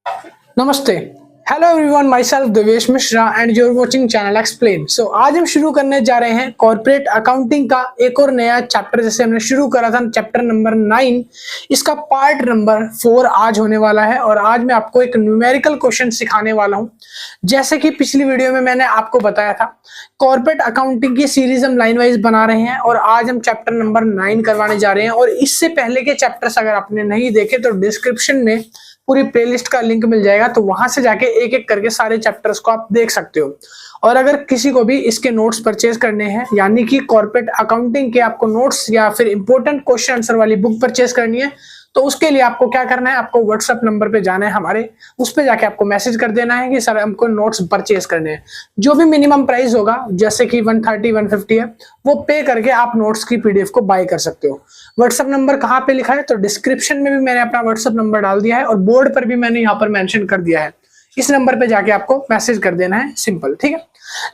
नमस्ते। Hello everyone, my self Devesh Mishra and you're watching channel Explain. So आज हम शुरू करने जा रहे हैं कॉर्पोरेट अकाउंटिंग का एक और नया चैप्टर। जैसे हमने शुरू करा था चैप्टर नंबर 9, इसका पार्ट नंबर 4 आज होने वाला है। और आज मैं आपको एक न्यूमेरिकल क्वेश्चन सिखाने वाला हूं। जैसे कि पिछली वीडियो में मैंने आपको बताया था, कॉर्पोरेट अकाउंटिंग की सीरीज हम लाइन वाइज बना रहे हैं और आज हम चैप्टर नंबर 9 करवाने जा रहे हैं। और इससे पहले के चैप्टर्स अगर आपने नहीं देखे तो डिस्क्रिप्शन में पूरी प्लेलिस्ट का लिंक मिल जाएगा, तो वहां से जाके एक एक करके सारे चैप्टर्स को आप देख सकते हो। और अगर किसी को भी इसके नोट्स परचेज करने हैं, यानी कि कॉर्पोरेट अकाउंटिंग के आपको नोट्स या फिर इंपॉर्टेंट क्वेश्चन आंसर वाली बुक परचेज करनी है, तो उसके लिए आपको क्या करना है, आपको व्हाट्सएप नंबर पे जाना है हमारे, उस पे जाके आपको मैसेज कर देना है कि सर हमको नोट्स परचेज करने हैं। जो भी मिनिमम प्राइस होगा, जैसे कि 130 150 है, वो पे करके आप नोट्स की पीडीएफ को बाय कर सकते हो। व्हाट्सएप नंबर कहाँ पे लिखा है, तो डिस्क्रिप्शन में भी मैंने अपना व्हाट्सएप नंबर डाल दिया है और बोर्ड पर भी मैंने यहाँ पर मेंशन कर दिया है। इस नंबर पे जाके आपको मैसेज कर देना है, सिंपल। ठीक है,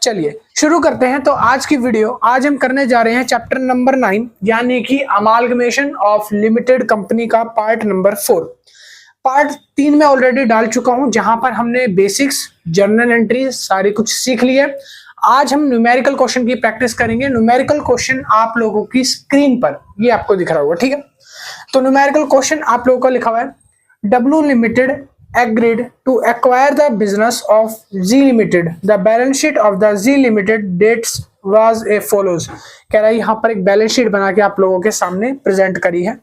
चलिए शुरू करते हैं। तो आज की वीडियो, आज हम करने जा रहे हैं चैप्टर नंबर 9, यानी कि अमालगमेशन ऑफ लिमिटेड कंपनी का पार्ट नंबर 4। पार्ट 3 में ऑलरेडी डाल चुका हूं, जहां पर हमने बेसिक्स, जर्नल एंट्री सारी कुछ सीख लिया। आज हम न्यूमेरिकल क्वेश्चन की प्रैक्टिस करेंगे। न्यूमेरिकल क्वेश्चन आप लोगों की स्क्रीन पर ये आपको दिख रहा होगा, ठीक है। तो न्यूमेरिकल क्वेश्चन आप लोगों को लिखा हुआ है, W limited agreed to acquire the business of Z Limited. The balance sheet of the Z Limited dates was as follows. कह रहा है यहाँ पर एक बैलेंस शीट बना के आप लोगों के सामने प्रेजेंट करी है। कह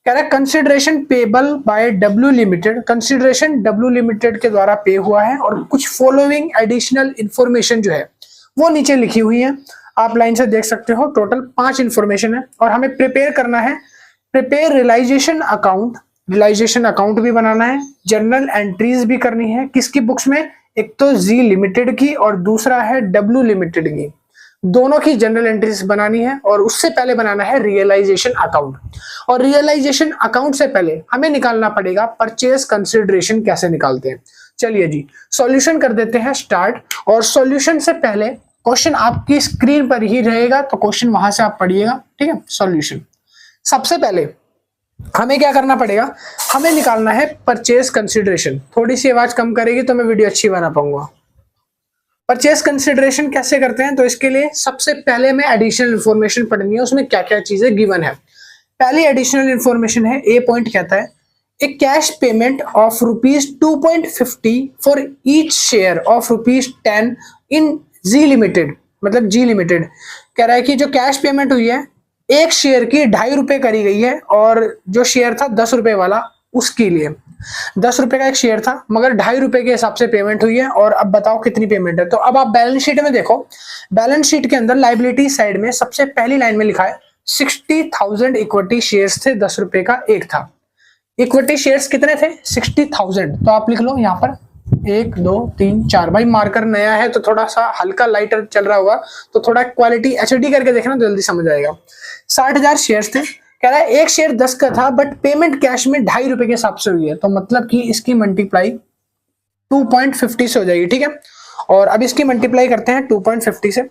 रहा है consideration payable by W limited, consideration W limited के द्वारा पे हुआ है और कुछ फॉलोइंग एडिशनल इंफॉर्मेशन जो है वो नीचे लिखी हुई है। आप लाइन से देख सकते हो, टोटल 5 इंफॉर्मेशन है और हमें प्रिपेयर करना है। Prepare realisation account, realisation account भी बनाना है, जर्नल एंट्रीज भी करनी है। किसकी बुक्स में, एक तो जी लिमिटेड की और दूसरा है डब्ल्यू लिमिटेड की। दोनों की जनरल एंट्रीज बनानी है और उससे पहले बनाना है रियलाइजेशन अकाउंट। और रियलाइजेशन अकाउंट से पहले हमें निकालना पड़ेगा परचेज कंसिडरेशन। कैसे निकालते हैं, चलिए जी सॉल्यूशन कर देते हैं स्टार्ट। और सॉल्यूशन से पहले क्वेश्चन आपकी स्क्रीन पर ही रहेगा, तो क्वेश्चन वहां से आप पढ़िएगा, ठीक है। सॉल्यूशन सबसे पहले हमें क्या करना पड़ेगा, हमें निकालना है परचेज कंसिडरेशन। थोड़ी सी आवाज कम करेगी तो मैं वीडियो अच्छी बना पाऊंगा। परचेज कंसिडरेशन कैसे करते हैं, तो इसके लिए सबसे पहले हमें एडिशनल इंफॉर्मेशन पढ़नी है, उसमें क्या क्या चीजें गिवन है। पहली एडिशनल इंफॉर्मेशन है, ए पॉइंट कहता है a cash payment of ₹2.50 for each share of ₹10 in Zee limited. मतलब जी लिमिटेड कह रहा है कि जो कैश पेमेंट हुई है एक शेयर की ₹2.50 करी गई है, और जो शेयर था ₹10 वाला, उसके लिए ₹10 का एक शेयर था, मगर ₹2.50 के हिसाब से पेमेंट हुई है। और अब बताओ कितनी पेमेंट है। तो अब आप बैलेंस शीट में देखो, बैलेंस शीट के अंदर लाइबिलिटी साइड में सबसे पहली लाइन में लिखा है 60,000 इक्विटी शेयर्स थे, ₹10 का एक था। इक्विटी शेयर्स कितने थे, 60,000। तो आप लिख लो यहाँ पर 1 2 3 4। भाई मार्कर नया है तो थोड़ा सा हल्का लाइटर चल रहा होगा, तो थोड़ा क्वालिटी एचडी करके देखना, जल्दी समझ आएगा। 60,000 शेयर्स थे। कह रहा है एक शेयर 10 का था, बट पेमेंट कैश में ₹2.50 के हिसाब से हुई है, तो मतलब कि इसकी मल्टीप्लाई 2.50 से हो जाएगी, ठीक है। और अब इसकी मल्टीप्लाई करते हैं 2.50 से।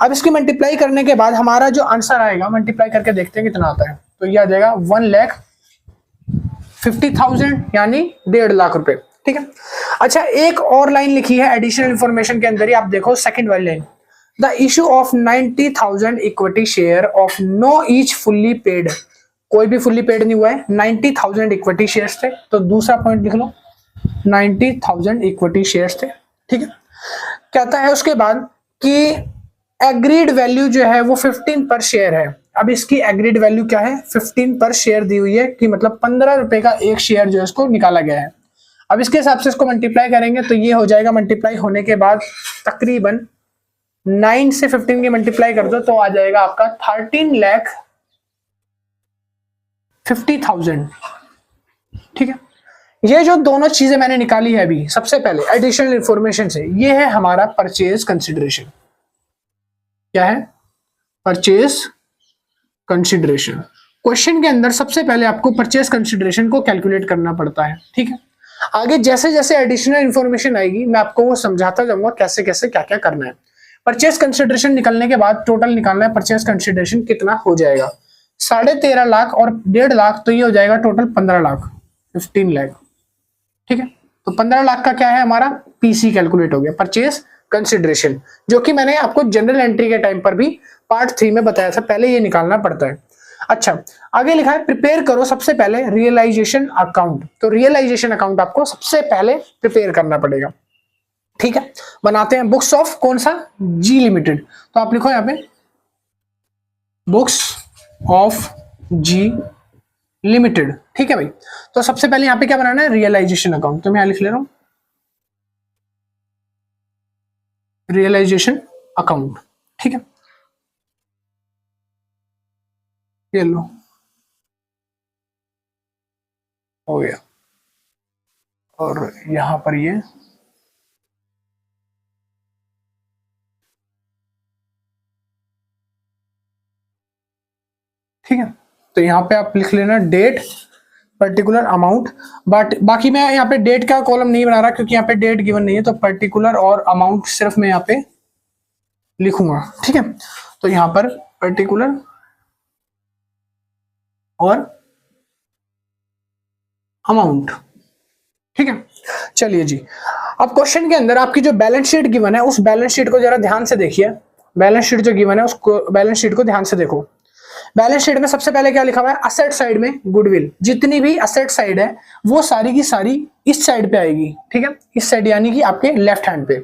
अब इसकी मल्टीप्लाई करने के बाद हमारा जो आंसर आएगा, मल्टीप्लाई करके देखते हैं कितना आता है, तो ये आ जाएगा 1,50,000 यानी ₹1.5 लाख, ठीक है। अच्छा, एक और लाइन लिखी है एडिशनल इंफॉर्मेशन के अंदर ही, आप देखो सेकंड वाली line, the issue of 90,000 equity share of know each fully paid. कोई भी फुल्ली पेड नहीं हुआ है, 90,000 इक्विटी शेयर्स थे, तो दूसरा पॉइंट लिख लो 90,000 इक्विटी शेयर्स थे, ठीक है। कहता है उसके बाद कि एग्रीड वैल्यू जो है वो 15 पर शेयर है। अब इसकी एग्रीड वैल्यू क्या है, 15 पर शेयर दी हुई है, कि मतलब ₹15 का एक शेयर जो है उसको निकाला गया है। अब इसके हिसाब से इसको मल्टीप्लाई करेंगे तो ये हो जाएगा, मल्टीप्लाई होने के बाद तकरीबन 9 से 15 की मल्टीप्लाई कर दो तो आ जाएगा आपका 13,50,000, ठीक है। ये जो दोनों चीजें मैंने निकाली है अभी सबसे पहले एडिशनल इंफॉर्मेशन से, ये है हमारा परचेज कंसिडरेशन। क्या है, परचेज कंसिडरेशन। क्वेश्चन के अंदर सबसे पहले आपको परचेज कंसिडरेशन को कैलकुलेट करना पड़ता है, ठीक है। आगे जैसे जैसे एडिशनल इंफॉर्मेशन आएगी मैं आपको वो समझाता जाऊंगा कैसे कैसे क्या क्या करना है। परचेज कंसिडरेशन निकलने के बाद टोटल निकालना है, परचेज कंसिडरेशन कितना हो जाएगा, 13.5 लाख और 1.5 लाख, तो ये हो जाएगा टोटल 15 लाख, 15 लाख, ठीक है। तो 15 लाख का क्या है हमारा पीसी कैलकुलेट हो गया, परचेज कंसिडरेशन, जो कि मैंने आपको जनरल एंट्री के टाइम पर भी पार्ट 3 में बताया था, पहले ये निकालना पड़ता है। अच्छा, आगे लिखा है प्रिपेयर करो सबसे पहले रियलाइजेशन अकाउंट। तो रियलाइजेशन अकाउंट आपको सबसे पहले प्रिपेयर करना पड़ेगा, ठीक है। बनाते हैं बुक्स ऑफ कौन सा, जी लिमिटेड। तो आप लिखो यहाँ पे बुक्स ऑफ जी लिमिटेड, ठीक है भाई। तो सबसे पहले यहाँ पे क्या बनाना है, रियलाइजेशन अकाउंट। तो मैं यहां लिख ले रहा हूं रियलाइजेशन अकाउंट, ठीक है। ये लो, हो गया। और यहां पर ये ठीक है। तो यहाँ पे आप लिख लेना डेट, पर्टिकुलर अमाउंट। बट बाकी मैं यहाँ पे डेट का कॉलम नहीं बना रहा क्योंकि यहाँ पे डेट गिवन नहीं है, तो पर्टिकुलर और अमाउंट सिर्फ मैं यहाँ पे लिखूंगा, ठीक है। तो यहाँ पर पर्टिकुलर और अमाउंट, ठीक है। चलिए जी, अब क्वेश्चन के अंदर आपकी जो बैलेंस शीट गिवन है उस बैलेंस शीट को जरा ध्यान से देखिए। बैलेंस शीट जो गिवन है उसको, बैलेंस शीट को ध्यान से देखो। बैलेंस शीट में सबसे पहले क्या लिखा हुआ है, असेट साइड में गुडविल। जितनी भी असेट साइड है वो सारी की सारी इस साइड पे आएगी, ठीक है, इस साइड यानी कि आपके लेफ्ट हैंड पे।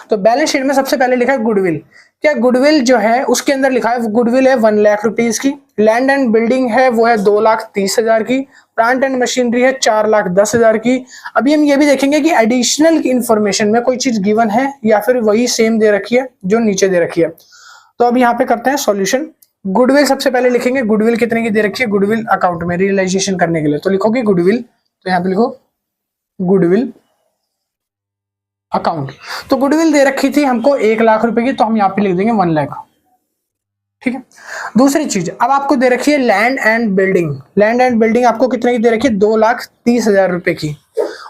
तो बैलेंस शीट में सबसे पहले लिखा है गुडविल। क्या गुडविल जो है उसके अंदर लिखा है गुडविल है 1 लाख रुपीज की, लैंड एंड बिल्डिंग है वो है 2,30,000 की, प्लांट एंड मशीनरी है 4,10,000 की। अभी हम ये भी देखेंगे कि एडिशनल इंफॉर्मेशन में कोई चीज गिवन है या फिर वही सेम दे रखी है जो नीचे दे रखी है। तो अब यहाँ पे करते हैं सॉल्यूशन। गुडविल सबसे पहले लिखेंगे, गुडविल कितने की दे रखी है गुडविल अकाउंट में रियलाइजेशन करने के लिए। तो लिखोगे गुडविल, तो यहाँ पे लिखो गुडविल अकाउंट। तो गुडविल दे रखी थी हमको 1 लाख रुपए की, तो हम यहाँ पे लिख देंगे 1 लाख, ठीक है। दूसरी चीज, अब आपको दे रखी है land and building. Land and building आपको कितने की दे रखी है 2,30,000 रुपए की।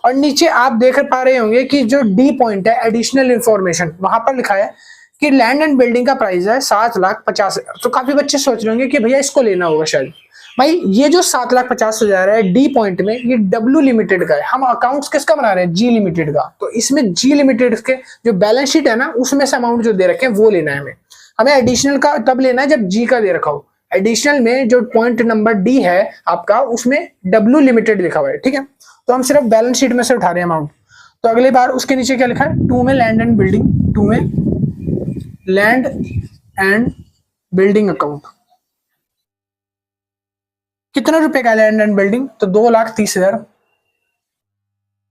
और नीचे आप देख पा रहे होंगे कि जो डी पॉइंट है एडिशनल इंफॉर्मेशन, वहां पर लिखा है कि लैंड एंड बिल्डिंग का प्राइस है 7,50,000। तो काफी बच्चे सोच रहे होंगे कि भैया इसको लेना होगा शायद। भाई ये जो 7,50,000 है डी पॉइंट में, ये डब्ल्यू लिमिटेड का है। हम अकाउंट्स किसका बना रहे हैं, जी लिमिटेड का। तो इसमें जी लिमिटेड के जो बैलेंस शीट है ना उसमें से अमाउंट जो दे रखे हैं वो लेना है हमें। हमें एडिशनल का तब लेना है जब जी का दे रखा हो। एडिशनल में जो पॉइंट नंबर डी है आपका उसमें डब्ल्यू लिमिटेड लिखा हुआ है, ठीक है। तो हम सिर्फ बैलेंस शीट में से उठा रहे हैं अमाउंट। तो अगली बार उसके नीचे क्या लिखा है, 2 में लैंड एंड बिल्डिंग, 2 में लैंड एंड बिल्डिंग अकाउंट। कितने रुपए का लैंड एंड बिल्डिंग, तो 2,30,000,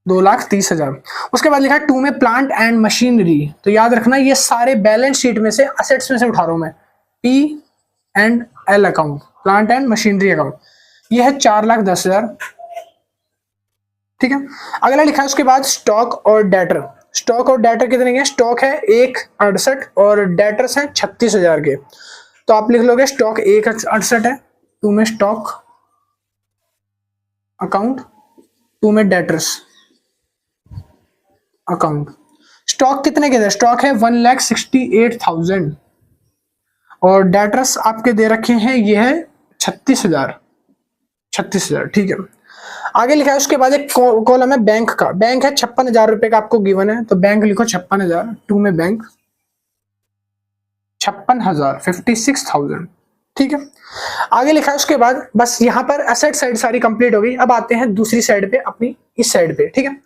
2,30,000। उसके बाद लिखा है 2 में प्लांट एंड मशीनरी। तो याद रखना ये सारे बैलेंस शीट में से असेट्स में से उठा रहा हूं मैं, P&L account, plant and machinery account. ये है 4,10,000, ठीक है। अगला लिखा है उसके बाद स्टॉक और डेटर। स्टॉक और डेटर कितने के, स्टॉक है 1,68 और डेटर्स है 36,000 के। तो आप लिख लोगे स्टॉक 1,68 है, 2 में स्टॉक अकाउंट, 2 में डेटर्स अकाउंट। स्टॉक कितने के, स्टॉक है 1,68,000 और डेटर्स आपके दे रखे हैं ये है 36,000, 36,000, ठीक है। आगे लिखा है उसके बाद एक कॉलम है बैंक का। बैंक है 56,000 रुपए का आपको गिवन है, तो बैंक लिखो 56,000, 2 में बैंक 56,000, 56,000, ठीक है। आगे लिखा है उसके बाद, बस यहाँ पर एसेट साइड सारी कंप्लीट हो गई। अब आते हैं दूसरी साइड पे, अपनी इस साइड पे, ठीक है।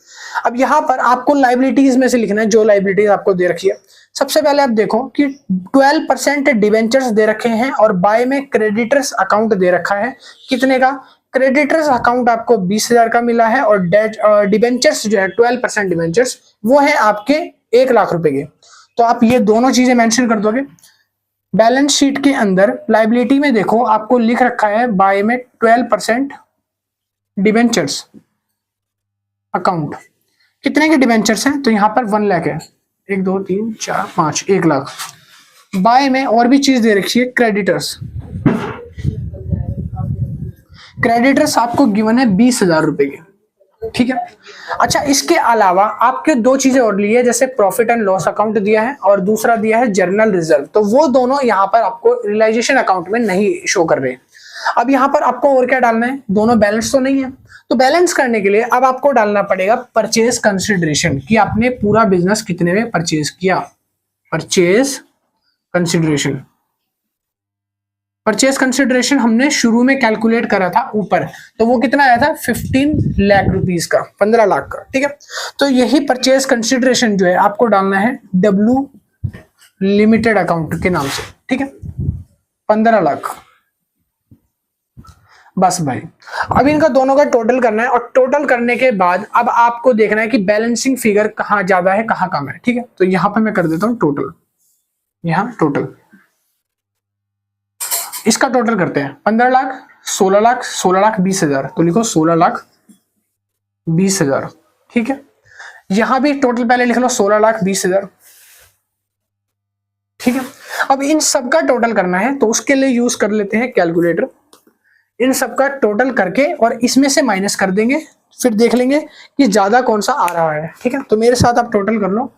अब यहाँ पर आपको लाइबिलिटीज में से लिखना है जो लाइबिलिटीज आपको दे रखी है। सबसे पहले आप देखो कि 12% डिबेंचर्स दे रखे हैं और बाय में क्रेडिटर्स अकाउंट दे रखा है। कितने का, क्रेडिटर्स अकाउंट आपको 20,000 का मिला है और डिबेंचर्स जो है 12% डिबेंचर्स वो है आपके 1 लाख रुपए के। तो आप ये दोनों चीजें मेंशन कर दोगे। बैलेंस शीट के अंदर लाइबिलिटी में देखो आपको लिख रखा है बाय में 12% डिबेंचर्स अकाउंट। कितने के डिबेंचर्स हैं, तो यहां पर 1 लाख है, 1 2 3 4 5, 1 लाख। बाय में और भी चीज दे रखी है क्रेडिटर्स। क्रेडिटर्स आपको गिवन है 20,000 रुपए के, ठीक है। अच्छा, इसके अलावा आपके 2 चीजें और ली है, जैसे प्रॉफिट एंड लॉस अकाउंट दिया है और दूसरा दिया है जर्नल रिजर्व। तो वो दोनों यहाँ पर आपको रियलाइजेशन अकाउंट में नहीं शो कर रहे। अब यहाँ पर आपको और क्या डालना है, दोनों बैलेंस तो नहीं है, तो बैलेंस करने के लिए अब आपको डालना पड़ेगा परचेज कंसिडरेशन, कि आपने पूरा बिजनेस कितने में परचेज किया। परचेज कंसिडरेशन, परचेज कंसिडरेशन हमने शुरू में कैलकुलेट करा था ऊपर, तो वो कितना आया था 15 लाख रुपीस का, 15 लाख का, ठीक है। तो यही परचेज कंसिडरेशन जो है आपको डालना है डब्ल्यू लिमिटेड अकाउंट के नाम से, ठीक है, 15 लाख। बस भाई, अब इनका दोनों का टोटल करना है, और टोटल करने के बाद अब आपको देखना है कि बैलेंसिंग फिगर कहाँ ज्यादा है कहाँ कम है, ठीक है। तो यहां पे मैं कर देता हूं टोटल, यहां टोटल, इसका टोटल करते हैं 15 लाख, 16 लाख, 16 लाख 20,000, तो लिखो 16 लाख 20,000, ठीक है। यहां भी टोटल पहले लिख लो 16 लाख 20,000, ठीक है। अब इन सब का टोटल करना है, तो उसके लिए यूज कर लेते हैं कैलकुलेटर। इन सब का टोटल करके और इसमें से माइनस कर देंगे, फिर देख लेंगे कि ज्यादा कौन सा आ रहा है, ठीक है। तो मेरे साथ आप टोटल कर लो,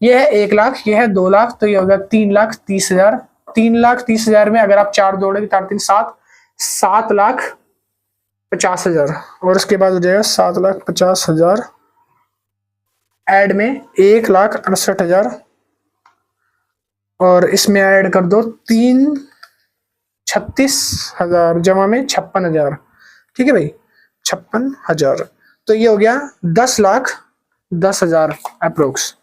ये है 1 लाख, ये है 2 लाख, तो ये हो गया 3,30,000। 3,30,000 में अगर आप 4 जोड़ेंगे, 4 3 7, 7,50,000, और उसके बाद हो जाएगा 7,50,000 ऐड में 1,68,000, और इसमें ऐड कर दो 3,36,000 जमा में 56,000, ठीक है भाई, 56,000। तो ये हो गया 10,10,000 अप्रोक्स।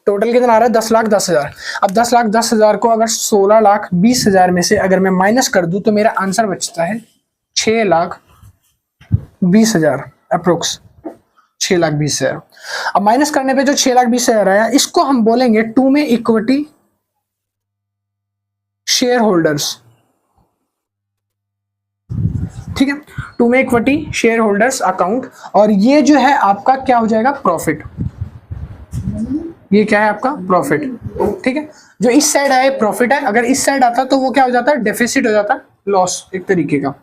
टोटल कितना आ रहा है 10,10,000। अब 10,10,000 को अगर 16,20,000 में से अगर मैं माइनस कर दूं तो मेरा आंसर बचता है 6,20,000 अप्रोक्स, 6,20,000। अब माइनस करने पे जो 6,20,000 आया, इसको हम बोलेंगे टू में इक्विटी शेयर होल्डर्स, ठीक है, टू में इक्विटी शेयर होल्डर्स अकाउंट। और ये जो है आपका क्या हो जाएगा, प्रॉफिट। ये क्या है आपका प्रॉफिट, ठीक है। जो इस साइड आए प्रॉफिट है, अगर इस साइड आता तो वो क्या हो जाता है, डेफिसिट हो जाता है, लॉस एक तरीके का।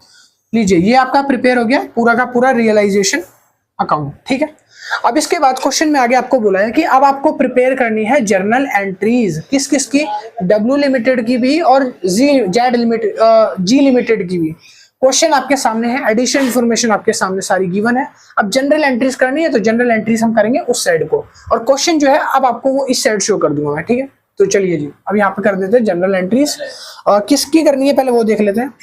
लीजिए, ये आपका प्रिपेयर हो गया पूरा का पूरा रियलाइजेशन अकाउंट, ठीक है। अब इसके बाद क्वेश्चन में आगे आपको बोला है कि अब आपको प्रिपेयर करनी है जर्नल एंट्रीज, किस किस की, डब्ल्यू लिमिटेड की भी और जी लिमिटेड की भी। क्वेश्चन आपके सामने है, एडिशनल इंफॉर्मेशन आपके सामने सारी गिवन है। अब जनरल एंट्रीज करनी है तो जनरल एंट्रीज हम करेंगे उस साइड को, और क्वेश्चन जो है अब आपको वो इस साइड शो कर दूंगा मैं, ठीक है। तो चलिए जी, अब यहाँ पे कर देते हैं जनरल एंट्रीज, और किसकी करनी है पहले वो देख लेते हैं।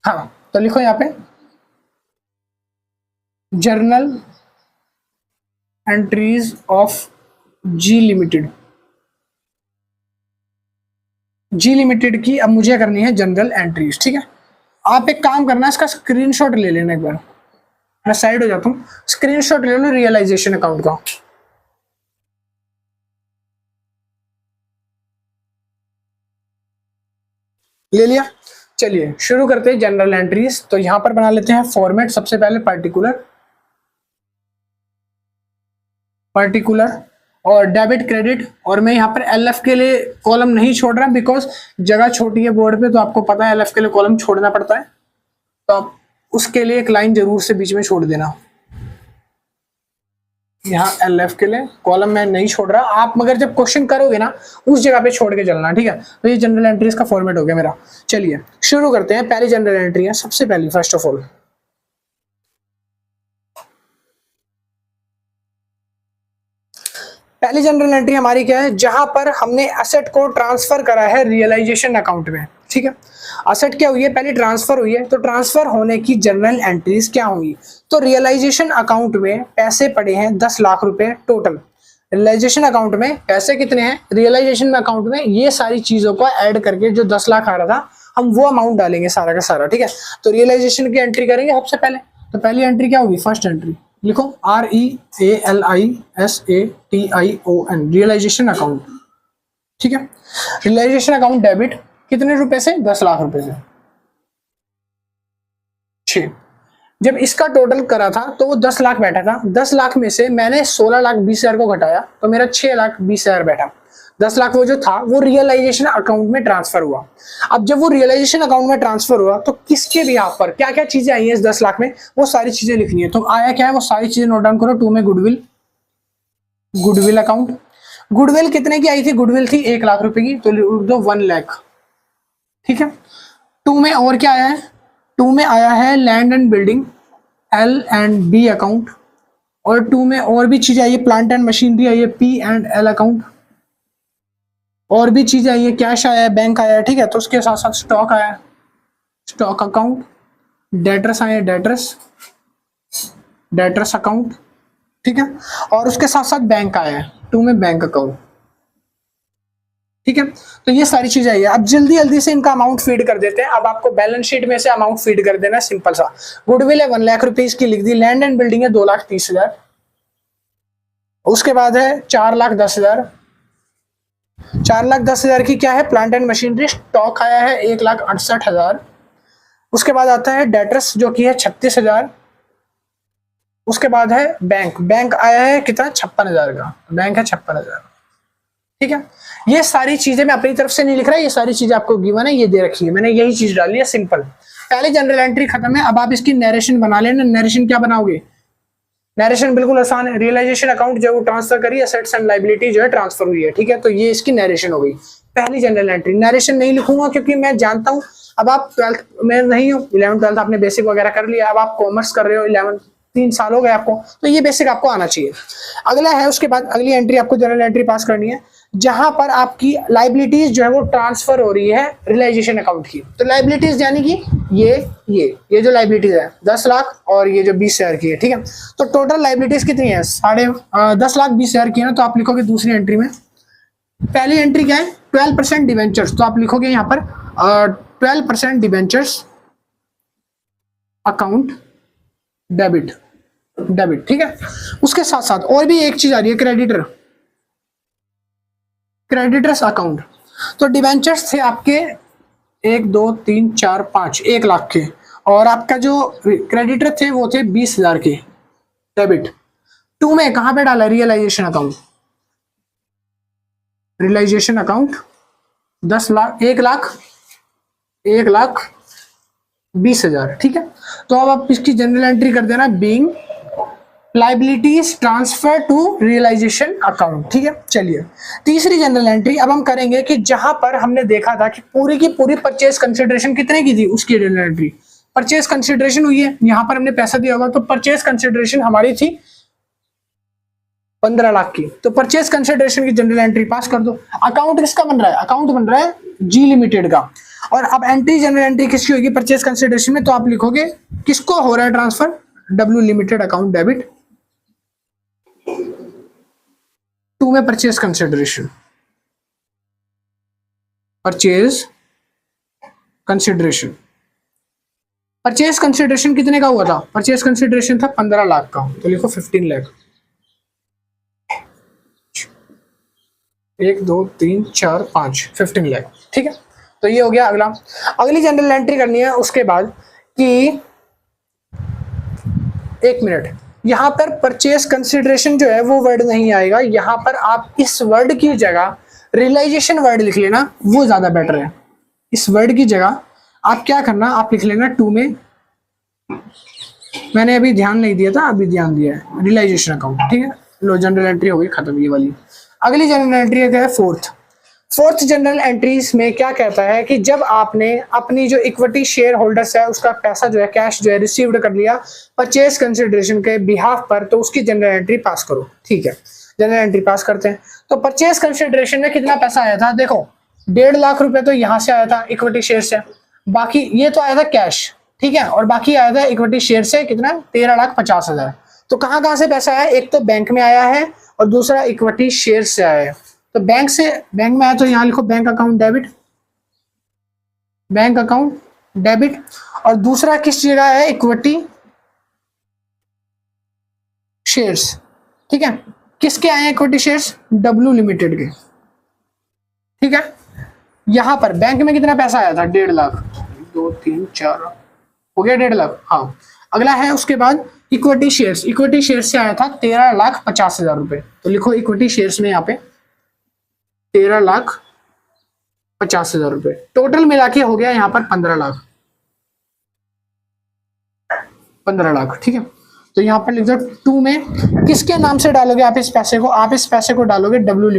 हाँ, तो लिखो यहाँ पे journal entries of G limited. G limited की अब मुझे करनी है जनरल एंट्रीज, ठीक है। आप एक काम करना, इसका स्क्रीनशॉट ले लेना, एक बार मैं साइड हो जाता हूँ, स्क्रीनशॉट ले लो रियलाइजेशन अकाउंट का। ले लिया, चलिए शुरू करते हैं जनरल एंट्रीज। तो यहां पर बना लेते हैं फॉर्मेट, सबसे पहले पर्टिकुलर और डेबिट क्रेडिट। और मैं यहाँ पर एलएफ के लिए कॉलम नहीं छोड़ रहा, बिकॉज जगह छोटी है बोर्ड पे, तो आपको पता है एलएफ के लिए कॉलम छोड़ना पड़ता है, तो आप उसके लिए एक लाइन जरूर से बीच में छोड़ देना। यहाँ एलएफ के लिए कॉलम मैं नहीं छोड़ रहा, आप मगर जब क्वेश्चन करोगे ना उस जगह पे छोड़ के चलना, ठीक है। तो ये जनरल एंट्रीज का फॉर्मेट हो गया मेरा। चलिए शुरू करते हैं। पहली जनरल एंट्री है, सबसे पहली, फर्स्ट ऑफ ऑल पहली जनरल एंट्री हमारी क्या है, जहां पर हमने एसेट को ट्रांसफर करा है रियलाइजेशन अकाउंट में, ठीक है। एसेट क्या हुई है, पहले ट्रांसफर हुई है, तो ट्रांसफर होने की जनरल एंट्रीज क्या होंगी। तो रियलाइजेशन अकाउंट में पैसे पड़े हैं 10 लाख रुपए टोटल। रियलाइजेशन अकाउंट में पैसे कितने हैं, रियलाइजेशन अकाउंट में ये सारी चीजों को ऐड करके जो 10 लाख आ रहा था हम वो अमाउंट डालेंगे सारा का सारा, ठीक है। तो रियलाइजेशन की एंट्री करेंगे सबसे पहले। तो पहली एंट्री क्या होगी, फर्स्ट एंट्री लिखो REALISATION, रियलाइजेशन अकाउंट, ठीक है। रियलाइजेशन अकाउंट डेबिट कितने रुपए से, 10 लाख रुपए से। 6, जब इसका टोटल करा था तो वो 10 लाख बैठा था, 10 लाख में से मैंने 16,20,000 को घटाया तो मेरा 6,20,000 बैठा। 10 लाख वो जो था वो रियलाइजेशन अकाउंट में ट्रांसफर हुआ। अब जब वो रियलाइजेशन अकाउंट में ट्रांसफर हुआ तो किसके भी यहाँ पर क्या क्या चीजें आई हैं इस 10 लाख में, वो सारी चीजें लिखनी है। तो आया क्या है, वो सारी चीजें नोट डाउन करो। टू में गुडविल अकाउंट, गुडविल कितने की आई थी? गुडविल थी 1 लाख रुपए की, तो लिख दो 1 लाख। ठीक है। 2 में और क्या आया है? 2 में आया है land and building, L&B account, और 2 में और भी चीजें आई है, प्लांट एंड मशीनरी आई है, P&L अकाउंट, और भी चीजें आई है, कैश आया है, बैंक आया है। ठीक है, तो उसके साथ साथ स्टॉक आया है, स्टॉक अकाउंट, डेटर्स आए हैं, डेटर्स अकाउंट। ठीक है, और उसके साथ साथ बैंक आया है, 2 में बैंक अकाउंट। ठीक है, तो ये सारी चीजें आई है। अब जल्दी जल्दी से इनका अमाउंट फीड कर देते हैं। अब आपको बैलेंस शीट में से अमाउंट फीड कर देना, सिंपल सा। गुडविल है 1 लाख रुपीज की, लिख दी। लैंड एंड बिल्डिंग है 2,30,000। उसके बाद है 4,10,000। 4,10,000 की क्या है? Plant and machinery. स्टॉक आया है 1,68,000। उसके बाद आता है डेटर्स जो कि है 36,000। उसके बाद है बैंक। बैंक आया है कितना? 56,000 का। बैंक है 56,000। ठीक है, ये सारी चीजें मैं अपनी तरफ से नहीं लिख रहा, ये सारी चीजें आपको गिवन है, ये दे रखी है, मैंने यही चीज डाली है, सिंपल। पहले जनरल एंट्री खत्म है। अब आप इसकी नरेशन बना लेना। नरेशन क्या बनाओगे? नरेशन बिल्कुल आसान है। रियलाइजेशन अकाउंट जो ट्रांसफर करी, एसेट्स एंड लायबिलिटी जो है ट्रांसफर हुई है। ठीक है, तो ये इसकी नरेशन हो गई, पहली जनरल एंट्री। नरेशन नहीं लिखूंगा क्योंकि मैं जानता हूं अब आप 12th में नहीं हो, 11th 12th आपने बेसिक वगैरह कर लिया, अब आप कॉमर्स कर रहे हो, 11 3 साल हो गए आपको, तो ये बेसिक आपको आना चाहिए। अगला है, उसके बाद अगली एंट्री आपको जनरल एंट्री पास करनी है, जहां पर आपकी लाइबिलिटीज जो है वो ट्रांसफर हो रही है रियलाइजेशन अकाउंट की। तो लाइबिलिटीज यानी कि ये जो लाइबिलिटीज है 10 लाख और ये जो 20,000 की है। ठीक है, तो टोटल लाइबिलिटीज कितनी है? 10,20,000 की है ना, तो आप लिखोगे दूसरी एंट्री में। पहली एंट्री क्या है? 12% डिवेंचर्स, तो आप लिखोगे यहाँ पर 12% डिवेंचर्स अकाउंट डेबिट। ठीक है, उसके साथ साथ और भी एक चीज आ रही है, क्रेडिटर्स अकाउंट। तो डिवेंचर्स थे आपके 1 2 3 4 5 1 लाख के, और आपका जो क्रेडिटर थे वो थे 20,000 के डेबिट। 2 में कहां पे डाला? Realisation account. Realisation account 10 lakh 1 lakh 20,000। ठीक है, तो अब आप इसकी जनरल एंट्री कर देना, being liabilities transfer to realisation account. ठीक है, चलिए तीसरी जनरल एंट्री अब हम करेंगे कि जहां पर हमने देखा था कि पूरी की पूरी परचेज कंसिडरेशन कितने की थी, उसकी जनरल एंट्री। परचेज कंसिडरेशन हुई है, यहां पर हमने पैसा दिया होगा, तो परचेज कंसिडरेशन हमारी थी 15 लाख की, तो परचेज कंसिडरेशन की जनरल एंट्री पास कर दो। अकाउंट किसका बन रहा है? अकाउंट बन रहा है जी लिमिटेड का। और अब एंट्री जनरल एंट्री किसकी होगी परचेज कंसिडरेशन में? तो आप लिखोगे किसको हो रहा है transfer? W limited account debit. 2 में परचेज कंसिडरेशन, परचेज कंसिडरेशन कितने का हुआ था? परचेज कंसिडरेशन था 15 लाख का, तो लिखो 15 लाख। 1 2 3 4 5 15 लाख। ठीक है, तो ये हो गया। अगला, अगली जनरल एंट्री करनी है उसके बाद कि 1 मिनट, यहां पर परचेज कंसिडरेशन जो है वो वर्ड नहीं आएगा, यहां पर आप इस वर्ड की जगह रियलाइजेशन वर्ड लिख लेना, वो ज्यादा बेटर है। इस वर्ड की जगह आप क्या करना, आप लिख लेना 2 में, मैंने अभी ध्यान नहीं दिया था, अभी ध्यान दिया है, रियलाइजेशन अकाउंट। ठीक है, लो जनरल एंट्री हो गई खत्म ये वाली। अगली जनरल एंट्री क्या है? फोर्थ जनरल एंट्रीज में क्या कहता है कि जब आपने अपनी जो इक्विटी शेयर होल्डर्स है उसका पैसा जो है कैश जो है रिसीव्ड कर लिया परचेज कंसिडरेशन के बिहाफ पर, तो उसकी जनरल एंट्री पास करो। ठीक है, जनरल एंट्री पास करते हैं। तो परचेज कंसिडरेशन में कितना पैसा आया था? देखो 1.5 लाख रुपए तो यहां से आया था इक्विटी शेयर से, बाकी ये तो आया था कैश। ठीक है, और बाकी आया था इक्विटी शेयर से कितना? 13,50,000। तो कहां से पैसा आया? एक तो बैंक में आया है और दूसरा इक्विटी शेयर से आया है। तो बैंक में आया तो यहां लिखो बैंक अकाउंट डेबिट, और दूसरा किस जगह है? Equity shares. ठीक है, किसके आए हैं इक्विटी शेयर्स? डब्ल्यू लिमिटेड के। ठीक है, यहां पर बैंक में कितना पैसा आया था? 1.5 लाख। 2 3 4 हो गया 1.5 लाख। हाँ, अगला है उसके बाद इक्विटी शेयर्स से आया था 13,50,000 रुपए, तो लिखो इक्विटी शेयर्स में यहाँ पे 13,50,000 रुपए। टोटल मिला के हो गया यहाँ पर 15 लाख। ठीक है, तो यहाँ पर लिख दो 2 में किसके नाम से डालोगे आप इस पैसे को, आप इस पैसे को डालोगे डब्ल्यू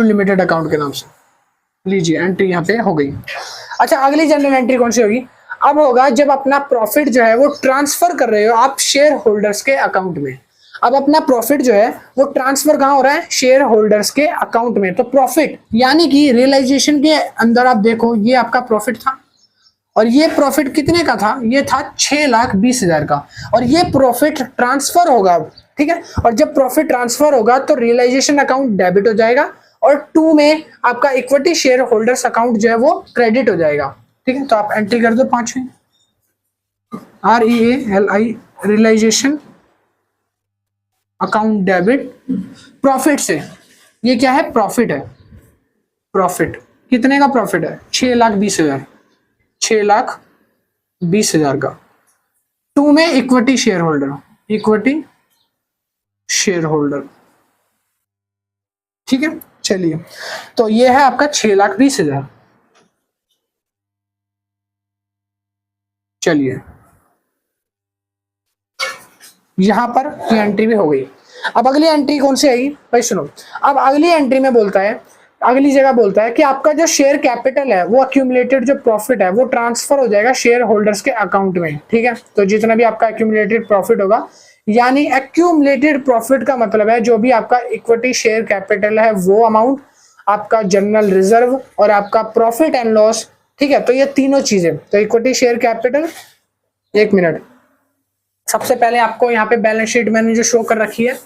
लिमिटेड अकाउंट के नाम से। लीजिए एंट्री यहाँ पे हो गई। अच्छा अगली जनरल एंट्री कौन सी होगी, अब होगा जब अपना प्रॉफिट जो है वो ट्रांसफर कर रहे हो आप शेयर होल्डर्स के अकाउंट में। अब अपना प्रॉफिट जो है वो ट्रांसफर कहाँ हो रहा है, शेयर होल्डर्स के अकाउंट में। तो प्रॉफिट यानी कि रियलाइजेशन के अंदर आप देखो ये आपका प्रॉफिट था और ये प्रॉफिट कितने का था, ये था 6,20,000 का, और ये प्रॉफिट ट्रांसफर होगा। ठीक है, और जब प्रॉफिट ट्रांसफर होगा तो रियलाइजेशन अकाउंट डेबिट हो जाएगा और 2 में आपका इक्विटी शेयर होल्डर्स अकाउंट जो है वो क्रेडिट हो जाएगा। ठीक है, तो आप एंट्री कर दो 5वीं REALI realisation account debit profit से। ये क्या है, प्रॉफिट है। प्रॉफिट कितने का प्रॉफिट है, 6,20,000, 6,20,000 का। 2 में इक्विटी शेयर होल्डर। ठीक है, चलिए तो ये है आपका 6,20,000। चलिए यहां पर ये एंट्री भी हो गई। अब अगली एंट्री कौन सी आई भाई, सुनो। अब अगली एंट्री में बोलता है, अगली जगह बोलता है कि आपका जो शेयर कैपिटल है वो अक्यूमुलेटेड जो प्रॉफिट है वो ट्रांसफर हो जाएगा शेयर होल्डर्स के अकाउंट में। ठीक है, तो जितना भी आपका अक्यूमुलेटेड प्रॉफिट होगा, यानी अक्यूमुलेटेड प्रॉफिट का मतलब है जो भी आपका इक्विटी शेयर कैपिटल है वो अमाउंट, आपका जनरल रिजर्व और आपका प्रॉफिट एंड लॉस। ठीक है, तो ये तीनों चीजें, तो इक्विटी शेयर कैपिटल। 1 मिनट, सबसे पहले आपको यहाँ पे बैलेंस शीट मैंने जो शो कर रखी है,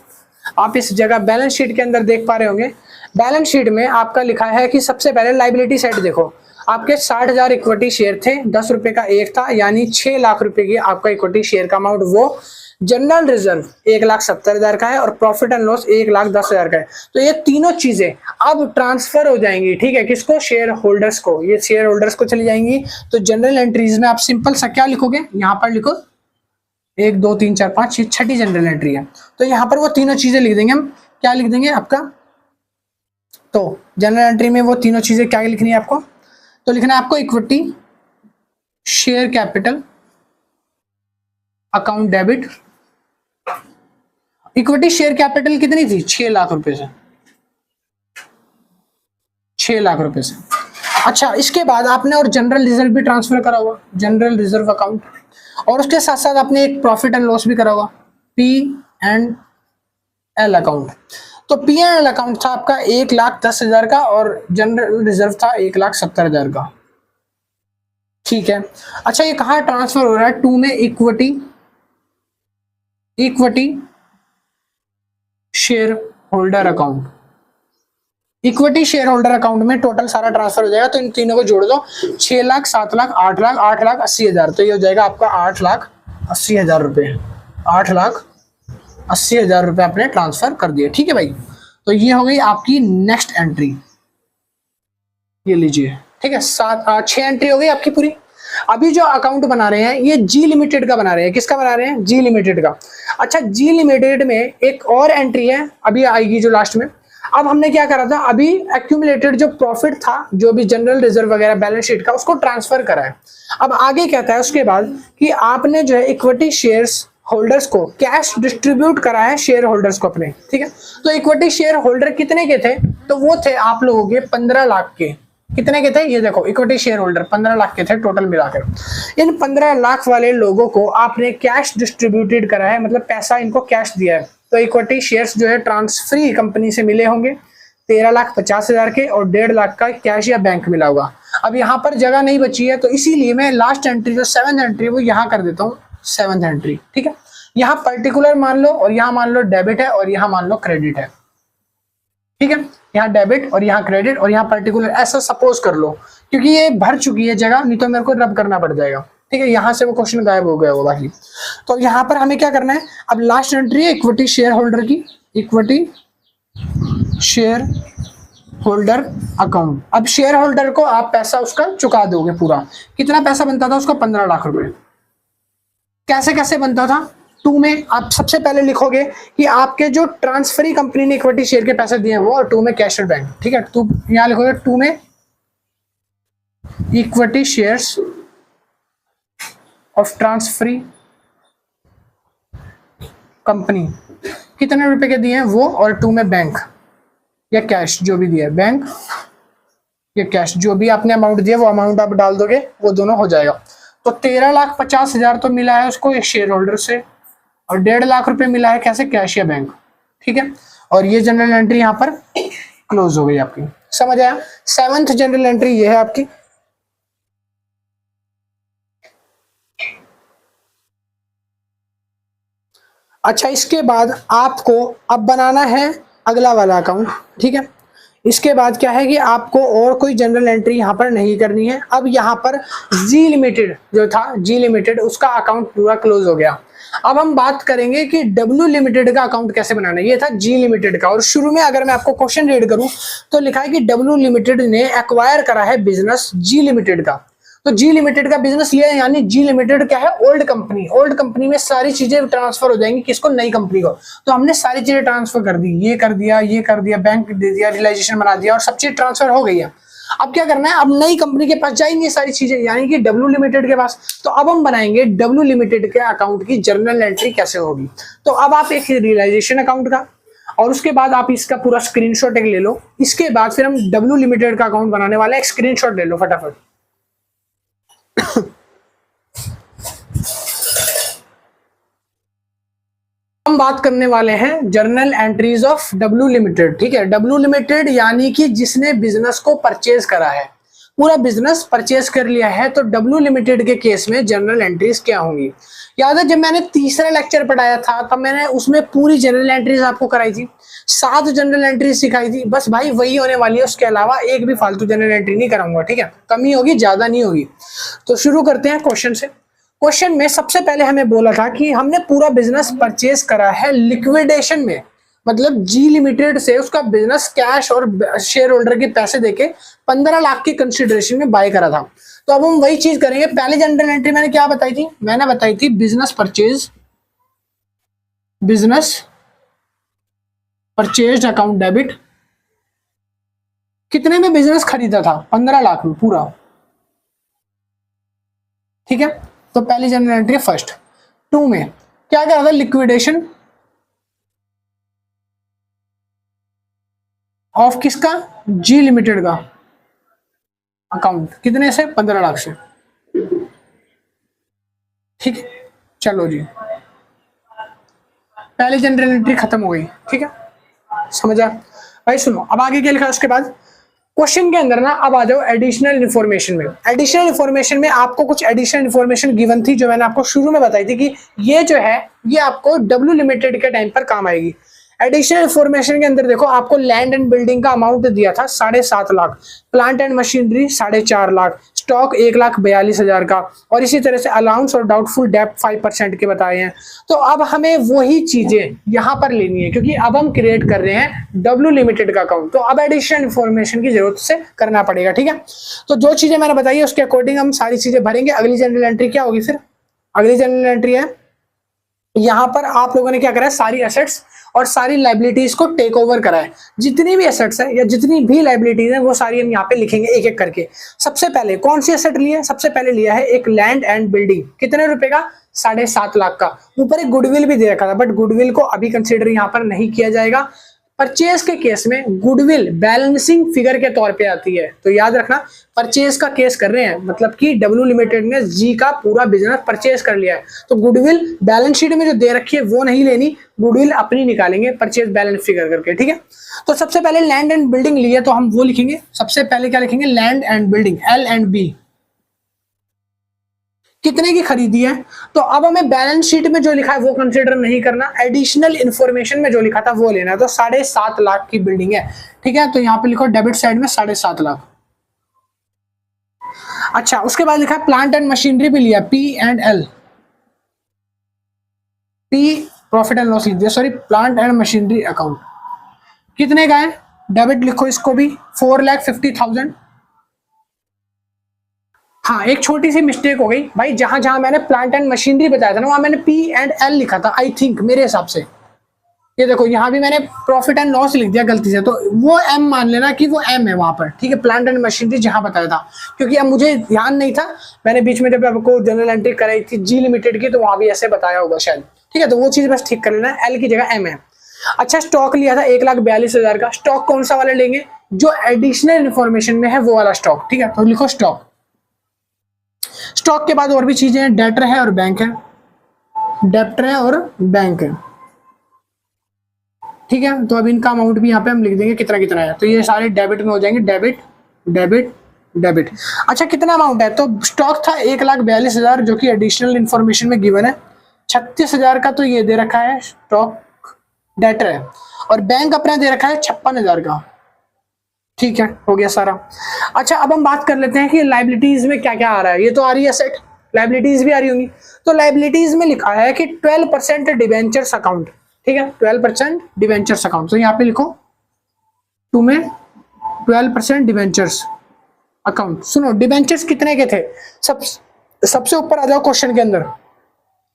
आप इस जगह बैलेंस शीट के अंदर देख पा रहे होंगे। बैलेंस शीट में आपका लिखा है कि सबसे पहले लाइबिलिटी साइड देखो, आपके 60,000 इक्विटी शेयर थे, 10 रुपए का एक था, यानी 6 लाख रुपए की आपका इक्विटी शेयर का अमाउंट वो। जनरल रिजर्व 1,70,000 का है और प्रॉफिट एंड लॉस 1,10,000 का है। तो ये तीनों चीजें अब ट्रांसफर हो जाएंगी। ठीक है, किसको, शेयर होल्डर्स को। ये शेयर होल्डर्स को चली जाएंगी। तो जनरल एंट्रीज में आप सिंपल सा क्या लिखोगे, यहाँ पर लिखो 1 2 3 4 5, ये 6ठी जनरल एंट्री है। तो यहाँ पर वो तीनों चीजें लिख देंगे हम। क्या लिख देंगे आपका, तो जनरल एंट्री में वो तीनों चीजें क्या लिखनी है आपको, तो लिखना है आपको equity share capital account debit. Equity share capital कितनी थी, 6 लाख रुपए से, 6 लाख रुपए से। अच्छा, इसके बाद आपने और जनरल रिजर्व भी ट्रांसफर करा हुआ, जनरल रिजर्व अकाउंट, और उसके साथ साथ आपने एक प्रॉफिट एंड लॉस भी करा हुआ, P&L अकाउंट। तो P&L अकाउंट था आपका 1,10,000 का और जनरल रिजर्व था 1,70,000 का। ठीक है, अच्छा ये कहाँ ट्रांसफर हो रहा है, 2 में equity share holder account. Equity share holder account में टोटल सारा ट्रांसफर हो जाएगा। तो इन तीनों को जोड़ दो, 6 लाख, 7 लाख, 8 लाख, 8,80,000। तो ये हो जाएगा आपका 8,80,000 रुपए, 8,80,000 रुपए आपने ट्रांसफर कर दिए। ठीक है भाई, तो ये हो गई आपकी नेक्स्ट एंट्री, ये लीजिए। ठीक है, 6 एंट्री हो गई आपकी पूरी। अभी जो अकाउंट बना रहे हैं ये जी लिमिटेड का बना रहे हैं। किसका बना रहे हैं, जी लिमिटेड का। अच्छा, जी लिमिटेड में एक और एंट्री है अभी आएगी जो लास्ट में। अब हमने क्या करा था, अभी एक्यूमुलेटेड जो प्रॉफिट था, जो भी जनरल रिजर्व वगैरह बैलेंस शीट का, उसको ट्रांसफर करा है। अब आगे कहता है उसके बाद कि आपने जो है इक्विटी शेयर्स होल्डर्स को कैश डिस्ट्रीब्यूट करा है शेयर होल्डर्स को अपने। ठीक है, तो इक्विटी शेयर होल्डर कितने के थे, तो वो थे आप लोगों के 15 लाख के। कितने के थे, ये देखो इक्विटी शेयर होल्डर 15 लाख के थे टोटल मिलाकर। इन 15 लाख वाले लोगों को आपने कैश डिस्ट्रीब्यूटेड करा है, मतलब पैसा इनको कैश दिया है। तो इक्विटी शेयर्स जो है ट्रांसफरी कंपनी से मिले होंगे 13,50,000 के, और 1.5 लाख का कैश या बैंक मिला होगा। अब यहाँ पर जगह नहीं बची है, तो इसीलिए मैं लास्ट एंट्री जो 7th एंट्री वो यहाँ कर देता हूँ, 7th एंट्री। ठीक है, यहाँ पर्टिकुलर मान लो और यहाँ मान लो डेबिट है और यहाँ मान लो क्रेडिट है। ठीक है, यहाँ डेबिट और यहाँ क्रेडिट और यहाँ पर्टिकुलर, ऐसा सपोज कर लो, क्योंकि ये भर चुकी है जगह, नहीं तो मेरे को रब करना पड़ जाएगा। ठीक है, यहाँ से वो क्वेश्चन गायब हो गया होगा। तो यहाँ पर हमें क्या करना है, अब लास्ट एंट्री है इक्विटी शेयर होल्डर की, इक्विटी शेयर होल्डर अकाउंट। अब शेयर होल्डर को आप पैसा उसका चुका दोगे पूरा। कितना पैसा बनता था उसका, 15 लाख रुपए। कैसे कैसे बनता था, 2 में आप सबसे पहले लिखोगे कि आपके जो ट्रांसफरी कंपनी ने इक्विटी शेयर के पैसे दिए हैं वो, और 2 में कैश और बैंक। ठीक है, तो यहां लिखोगे 2 में equity shares of transferee company, कितने रुपए के दिए हैं वो, और 2 में बैंक या कैश जो भी दिया है, बैंक या कैश जो भी आपने अमाउंट दिया वो अमाउंट आप डाल दोगे, वो दोनों हो जाएगा। तो 13,50,000 तो मिला है उसको एक शेयर होल्डर से, और 1.5 लाख रुपए मिला है कैसे, कैश या बैंक, ठीक है। और ये जनरल एंट्री यहाँ पर क्लोज हो गई आपकी, समझ आया। 7th जनरल एंट्री ये है आपकी। अच्छा, इसके बाद आपको अब बनाना है अगला वाला अकाउंट, ठीक है। इसके बाद क्या है कि आपको और कोई जनरल एंट्री यहाँ पर नहीं करनी है। अब यहाँ पर जी लिमिटेड जो था, जी लिमिटेड उसका अकाउंट पूरा क्लोज हो गया। अब हम बात करेंगे कि डब्ल्यू लिमिटेड का अकाउंट कैसे बनाना है। ये था जी लिमिटेड का, और शुरू में अगर मैं आपको क्वेश्चन रीड करूं तो लिखा है कि डब्ल्यू लिमिटेड ने एक्वायर करा है बिजनेस जी लिमिटेड का। तो जी लिमिटेड का बिजनेस लिया है, यानी जी लिमिटेड क्या है, ओल्ड कंपनी। ओल्ड कंपनी में सारी चीजें ट्रांसफर हो जाएंगी किसको, नई कंपनी को। तो हमने सारी चीजें ट्रांसफर कर दी, ये कर दिया, ये कर दिया, बैंक दे दिया, रियलाइजेशन बना दिया, और सब चीज ट्रांसफर हो गई है। अब क्या करना है, अब नई कंपनी के पास जाएंगे सारी चीजें, यानी कि डब्ल्यू लिमिटेड के पास। तो अब हम बनाएंगे डब्ल्यू लिमिटेड के अकाउंट की जर्नल एंट्री कैसे होगी। तो अब आप एक रियलाइजेशन अकाउंट का, और उसके बाद आप इसका पूरा स्क्रीनशॉट एक ले लो। इसके बाद फिर हम डब्ल्यू लिमिटेड का अकाउंट बनाने वाले, एक स्क्रीनशॉट ले लो फटाफट। हम बात करने वाले हैं journal entries of W limited, ठीक है। डब्ल्यू लिमिटेड यानी कि जिसने बिजनेस को परचेज करा है, पूरा बिजनेस परचेज कर लिया है। तो डब्ल्यू लिमिटेड के केस में जर्नल एंट्रीज क्या होंगी। याद है जब मैंने तीसरा लेक्चर पढ़ाया था तब मैंने उसमें पूरी जर्नल एंट्रीज आपको कराई थी, 7 जनरल एंट्रीज सिखाई थी। बस भाई वही होने वाली है, उसके अलावा एक भी फालतू जनरल एंट्री नहीं कराऊंगा, ठीक है। कमी होगी, ज्यादा नहीं होगी। तो शुरू करते हैं क्वेश्चन से। क्वेश्चन में सबसे पहले हमें बोला था कि हमने पूरा बिजनेस परचेज करा है लिक्विडेशन में, मतलब जी लिमिटेड से उसका बिजनेस कैश और शेयर होल्डर के पैसे देके 15 लाख की कंसिडरेशन में बाय करा था। तो अब हम वही चीज करेंगे। पहले जनरल एंट्री मैंने क्या बताई थी, मैंने बताई थी बिजनेस परचेज अकाउंट डेबिट। कितने में बिजनेस खरीदा था, 15 लाख में पूरा, ठीक है। तो पहली जनरल एंट्री फर्स्ट। 2 में क्या करा था, लिक्विडेशन ऑफ किसका, जी लिमिटेड का अकाउंट, कितने से, 15 लाख से, ठीक है। चलो जी, पहली जनरल एंट्री खत्म हो गई, ठीक है, समझा भाई। सुनो अब आगे क्या लिखा है उसके बाद क्वेश्चन के अंदर ना। अब आ जाओ एडिशनल इन्फॉर्मेशन में। एडिशनल इन्फॉर्मेशन में आपको कुछ एडिशनल इन्फॉर्मेशन गिवन थी जो मैंने आपको शुरू में बताई थी कि ये जो है ये आपको डब्ल्यू लिमिटेड के टाइम पर काम आएगी। एडिशनल इन्फॉर्मेशन के अंदर देखो, आपको लैंड एंड बिल्डिंग का अमाउंट दिया था 7.5 lakh, plant and machinery 4.5 lakh, stock 1,42,000 का, और इसी तरह से अलाउंस और डाउटफुल डेप्ट 5% के बताए हैं। तो अब हमें वही चीजें यहां पर लेनी है, क्योंकि अब हम क्रिएट कर रहे हैं डब्ल्यू लिमिटेड का अकाउंट। तो अब एडिशनल इन्फॉर्मेशन की जरूरत से करना पड़ेगा, ठीक है। तो जो चीजें मैंने बताई है उसके अकॉर्डिंग हम सारी चीजें भरेंगे। अगली जनरल एंट्री क्या होगी, फिर अगली जनरल एंट्री है यहां पर आप लोगों ने क्या करा है, सारी एसेट्स और सारी लाइबिलिटीज को टेक ओवर करा है। जितनी भी एसेट्स है या जितनी भी लाइबिलिटीज है वो सारी हम यहाँ पे लिखेंगे एक एक करके। सबसे पहले कौन सी एसेट ली है, सबसे पहले लिया है एक लैंड एंड बिल्डिंग, कितने रुपए का, 7.5 लाख का। ऊपर एक गुडविल भी दे रखा था, बट गुडविल को अभी कंसीडर यहाँ पर नहीं किया जाएगा। परचेज के केस में गुडविल बैलेंसिंग फिगर के तौर पे आती है, तो याद रखना परचेज का केस कर रहे हैं, मतलब कि डब्ल्यू लिमिटेड ने जी का पूरा बिजनेस परचेज कर लिया है। तो गुडविल बैलेंस शीट में जो दे रखी है वो नहीं लेनी, गुडविल अपनी निकालेंगे परचेज बैलेंस फिगर करके, ठीक है। तो सबसे पहले लैंड एंड बिल्डिंग ली है तो हम वो लिखेंगे। सबसे पहले क्या लिखेंगे, लैंड एंड बिल्डिंग, L&B, कितने की खरीदी है। तो अब हमें बैलेंस शीट में जो लिखा है वो कंसीडर नहीं करना, एडिशनल इंफॉर्मेशन में जो लिखा था वो लेना। तो 7.5 लाख की बिल्डिंग है, ठीक है। तो यहां पे लिखो डेबिट साइड में 7.5 लाख। अच्छा, उसके बाद लिखा है प्लांट एंड मशीनरी भी लिया, P&L, P profit and loss लीजिए, sorry plant and machinery account, कितने का है, डेबिट लिखो इसको भी 4,50,000। हाँ, एक छोटी सी मिस्टेक हो गई भाई, जहां जहां मैंने प्लांट एंड मशीनरी बताया था ना वहां मैंने P&L लिखा था, आई थिंक, मेरे हिसाब से ये देखो यहाँ भी मैंने प्रॉफिट एंड लॉस लिख दिया गलती से, तो वो एम मान लेना कि वो एम है वहां पर, ठीक है, प्लांट एंड मशीनरी जहां बताया था, क्योंकि अब मुझे ध्यान नहीं था, मैंने बीच में जब आपको जनरल एंट्री कराई थी जी लिमिटेड की तो वहां भी ऐसे बताया होगा शायद, ठीक है, तो वो चीज बस ठीक कर लेना, एल की जगह एम है। अच्छा, स्टॉक लिया था 1,42,000 का, स्टॉक कौन सा वाला लेंगे, जो एडिशनल इंफॉर्मेशन में है वो वाला स्टॉक, ठीक है, तो लिखो स्टॉक। स्टॉक के बाद और भी चीजें हैं, डेटर है और बैंक है, डेप्टर है और बैंक है, ठीक है, तो अब इनका अमाउंट भी यहाँ पे हम लिख देंगे कितना कितना है, तो ये सारे डेबिट में हो जाएंगे, डेबिट डेबिट डेबिट। अच्छा, कितना अमाउंट है, तो स्टॉक था 1,42,000 जो कि एडिशनल इंफॉर्मेशन में गिवन है, 36,000 का तो ये दे रखा है स्टॉक डेटर है, और बैंक अपना दे रखा है 56,000 का, ठीक है, हो गया सारा। अच्छा, अब हम बात कर लेते हैं कि लाइबिलिटीज में क्या क्या आ रहा है, ये तो आ रही है एसेट, लाइबिलिटीज भी आ रही होंगी, तो लाइबिलिटीज में लिखा है कि 12% डिवेंचर्स अकाउंट, ठीक है, 12% डिवेंचर्स अकाउंट, तो यहाँ पे लिखो 2 में 12% डिवेंचर्स अकाउंट। सुनो, डिवेंचर्स कितने के थे, सबसे ऊपर आ जाओ क्वेश्चन के अंदर,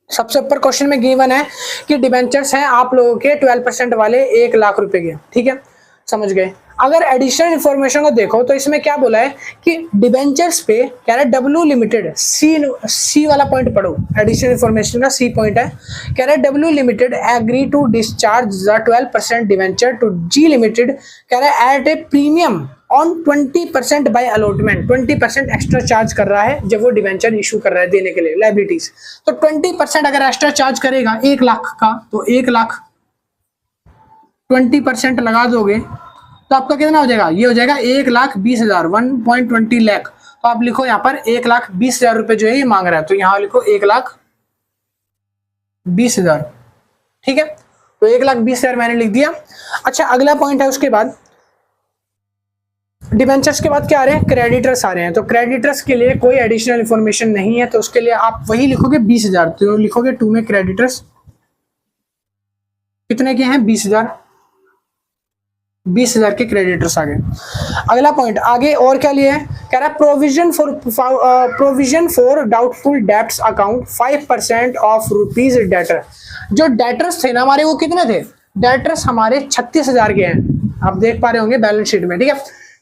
सबसे ऊपर क्वेश्चन में गिवन है कि डिवेंचर्स हैं आप लोगों के 12% वाले 1 लाख रुपए के, ठीक है, समझ गए। अगर एडिशनल इंफॉर्मेशन को देखो तो इसमें क्या बोला है कि डिवेंचर्स पे कह रहा है डब्ल्यू लिमिटेड, सी वाला पॉइंट पढ़ो, एडिशनल इंफॉर्मेशन का सी पॉइंट है, कह रहा है W limited agree to discharge the 12% debenture to G limited, कह रहा है at a premium on 20% by allotment, 20% extra charge कर रहा है जब वो डिवेंचर इशू कर रहा है देने के लिए लाइबिलिटीज, तो 20% अगर एक्स्ट्रा चार्ज करेगा 1 लाख का, तो 1 लाख 20% लगा दोगे तो आपका कितना हो जाएगा, ये हो जाएगा 1,20,000, 1.20 लाख, तो आप लिखो यहाँ पर 1,20,000 रुपए जो है ये मांग रहा है, तो यहाँ लिखो 1,20,000, ठीक है, तो 1,20,000 मैंने लिख दिया। अच्छा, अगला पॉइंट है उसके बाद डिवेंचर्स के बाद क्या आ रहे हैं, क्रेडिटर्स आ रहे हैं, तो क्रेडिटर्स के लिए कोई एडिशनल इंफॉर्मेशन नहीं है, तो उसके लिए आप वही लिखोगे 20,000, तो लिखोगे 2 में क्रेडिटर्स कितने के हैं, 20,000 के क्रेडिटर्स आ गए। अगला पॉइंट आगे और क्या लिया है, कह रहा है provision for doubtful debts account 5% of rupees debtor, जो डेटर्स थे ना हमारे वो कितने थे, डेटर्स हमारे 36,000 के हैं, आप देख पा रहे होंगे बैलेंस शीट में, ठीक है,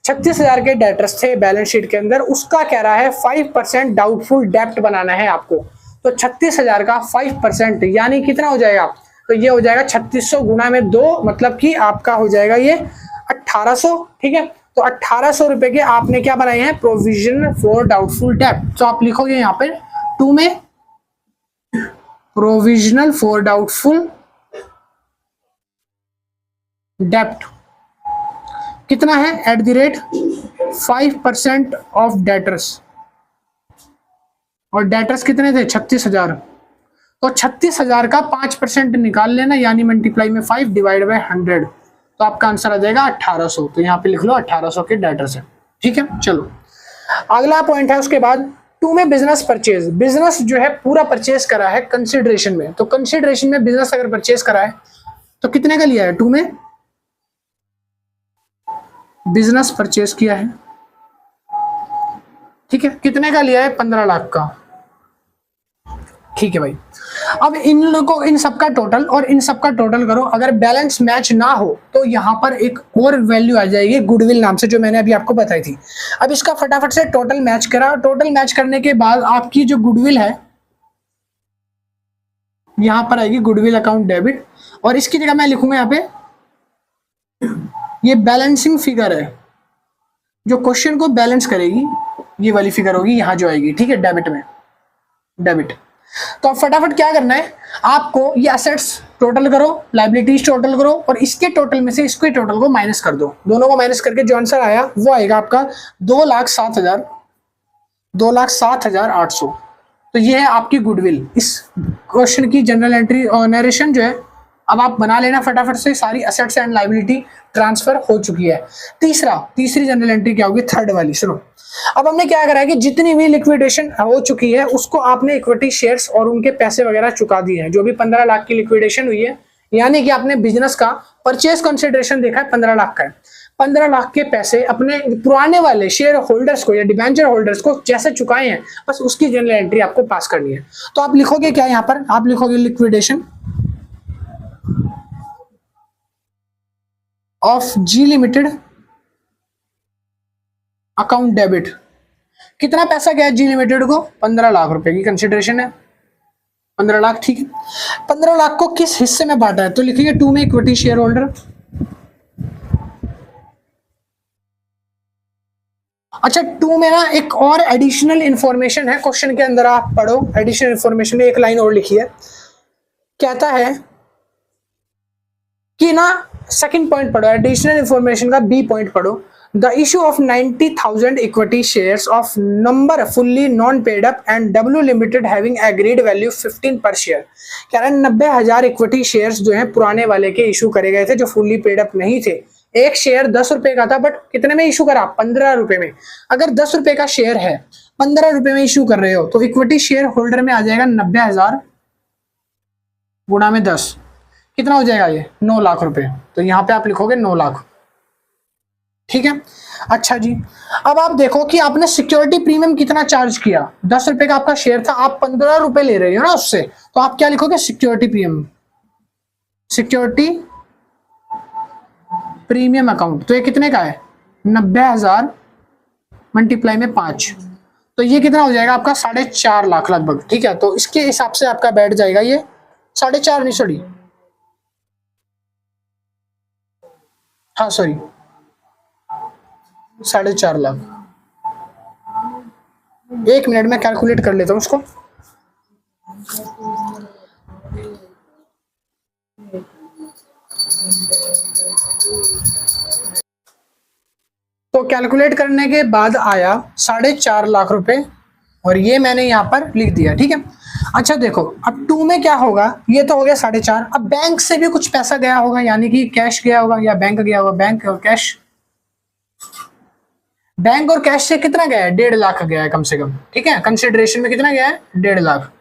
36,000 के डेटर्स थे बैलेंस शीट के अंदर, उसका कह रहा है 5% डाउटफुल डेब्ट बनाना है आपको, तो 36,000 का 5% यानी कितना हो जाएगा, तो ये हो जाएगा 3600 गुना में 2, मतलब कि आपका हो जाएगा ये 1800, ठीक है, तो 1800 रुपए के आपने क्या बनाए हैं, प्रोविजन फॉर डाउटफुल डेब्ट, तो आप लिखोगे यहाँ पर 2 में प्रोविजनल फॉर डाउटफुल डेब्ट कितना है, at the rate 5% of debtors, और डेटर्स कितने थे 36,000, तो 36,000 का 5% निकाल लेना, यानी मल्टीप्लाई में 5 डिवाइड बाय 100, तो आपका आंसर आ जाएगा 1800, तो यहाँ पे लिख लो 1800 के डेटर्स है, ठीक है। चलो अगला पॉइंट है उसके बाद 2 में बिजनेस परचेज, बिजनेस जो है पूरा परचेज करा है कंसिडरेशन में, तो कंसिडरेशन में बिजनेस अगर परचेज करा है तो कितने का लिया है, 2 में बिजनेस परचेज किया है, ठीक है, कितने का लिया है, 15 लाख का, ठीक है भाई। अब इन लोगों, इन सबका टोटल और इन सबका टोटल करो, अगर बैलेंस मैच ना हो तो यहाँ पर एक और वैल्यू आ जाएगी गुडविल नाम से, जो मैंने अभी आपको बताई थी। अब इसका फटाफट से टोटल मैच करा, टोटल मैच करने के बाद आपकी जो गुडविल है यहाँ पर आएगी गुडविल अकाउंट डेबिट, और इसकी जगह मैं लिखूंगा यहाँ पे ये बैलेंसिंग फिगर है, जो क्वेश्चन को बैलेंस करेगी ये वाली फिगर होगी यहाँ जो आएगी, ठीक है, डेबिट में, डेबिट। तो अब फटाफट क्या करना है आपको, ये असेट्स टोटल करो, लायबिलिटीज टोटल करो, और इसके टोटल में से इसके टोटल को माइनस कर दो, दोनों को माइनस करके जो आंसर आया वो आएगा आपका 2,07,800, तो ये है आपकी गुडविल। इस क्वेश्चन की जनरल एंट्री और नरेशन जो है अब आप बना लेना फटाफट से, सारी असेट्स एंड लायबिलिटी ट्रांसफर हो चुकी है। तीसरी जनरल एंट्री क्या होगी, थर्ड वाली, सुनो। अब हमने क्या करा है कि जितनी भी लिक्विडेशन हो चुकी है उसको आपने इक्विटी शेयर्स और उनके पैसे वगैरह चुका दिए हैं, जो भी 15 लाख की लिक्विडेशन हुई है, यानी कि आपने बिजनेस का परचेज कंसिडरेशन देखा है 15 लाख का है, 15 लाख के पैसे अपने पुराने वाले शेयर होल्डर्स को या डिबेंचर होल्डर्स को जैसे चुकाए हैं, बस उसकी जनरल एंट्री आपको पास करनी है। तो आप लिखोगे क्या, यहाँ पर आप लिखोगे liquidation of G limited account debit. कितना पैसा गया जी लिमिटेड को? 15 लाख रुपए की कंसिडरेशन है, 15 लाख, ठीक है। 15 लाख को किस हिस्से में बांटा है? तो लिखेंगे 2 में इक्विटी शेयर होल्डर। अच्छा 2 में ना एक और एडिशनल इंफॉर्मेशन है, क्वेश्चन के अंदर आप पढ़ो, एडिशनल इंफॉर्मेशन में एक लाइन और लिखी है, कहता है कि ना सेकंड पॉइंट पढ़ो, एडिशनल इंफॉर्मेशन का बी पॉइंट पढ़ो। The issue of 90,000 equity shares of number fully non paid up and W limited having agreed value 15 पर शेयर। कह रहा है 90,000 इक्विटी शेयर्स जो है पुराने वाले के इशू करे गए थे, जो फुल्ली पेड अप नहीं थे। एक शेयर 10 रुपए का था, बट कितने में इशू करा? 15 रुपए में। अगर 10 रुपए का शेयर है, 15 रुपए में इशू कर रहे हो, तो इक्विटी शेयर होल्डर में आ जाएगा 90,000 गुणा में 10, कितना हो जाएगा ये? 9 लाख रुपए। तो यहां पे आप लिखोगे 9 लाख, ठीक है। अच्छा जी, अब आप देखो कि आपने सिक्योरिटी प्रीमियम कितना चार्ज किया। 10 रुपए का आपका शेयर था, आप 15 रुपए ले रहे हो ना उससे, तो आप क्या लिखोगे? Security premium, security premium account. तो ये कितने का है? 90,000 मल्टीप्लाई में 5, तो ये कितना हो जाएगा आपका? 4.5 लाख लगभग, ठीक है। तो इसके हिसाब से आपका बैठ जाएगा ये 4.5 नहीं, सॉरी, हाँ सॉरी 4.5 लाख। एक मिनट में कैलकुलेट कर लेता हूं उसको। तो कैलकुलेट करने के बाद आया 4.5 लाख रुपए, और ये मैंने यहां पर लिख दिया, ठीक है। अच्छा देखो, अब 2 में क्या होगा? ये तो हो गया 4.5। अब बैंक से भी कुछ पैसा गया होगा, यानी कि कैश गया होगा या बैंक गया होगा। बैंक और कैश, बैंक और कैश से कितना गया है? 1.5 लाख गया है कम से कम, ठीक है। कंसिडरेशन में कितना गया है? 1.5 लाख।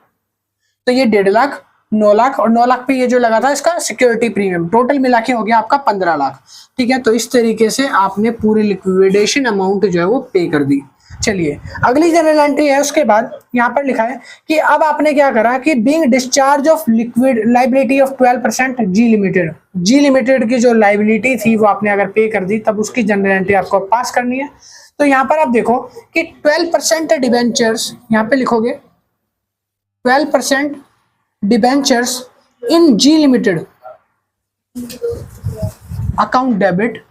तो ये 1.5 लाख, 9 लाख, और 9 लाख पे ये जो लगा था इसका सिक्योरिटी प्रीमियम, टोटल मिला के हो गया आपका 15 लाख, ठीक है। तो इस तरीके से आपने पूरी लिक्विडेशन अमाउंट जो है वो पे कर दी। चलिए अगली जनरल एंट्री है, उसके बाद यहाँ पर लिखा है कि अब आपने क्या करा कि being discharge of liquid liability of 12% G limited, G limited की जो लाइबिलिटी थी वो आपने अगर पे कर दी, तब उसकी जनरल एंट्री आपको पास करनी है। तो यहाँ पर आप देखो कि 12% डिबेंचर्स, यहाँ पे लिखोगे 12% डिबेंचर्स इन जी लिमिटेड अकाउंट डेबिट।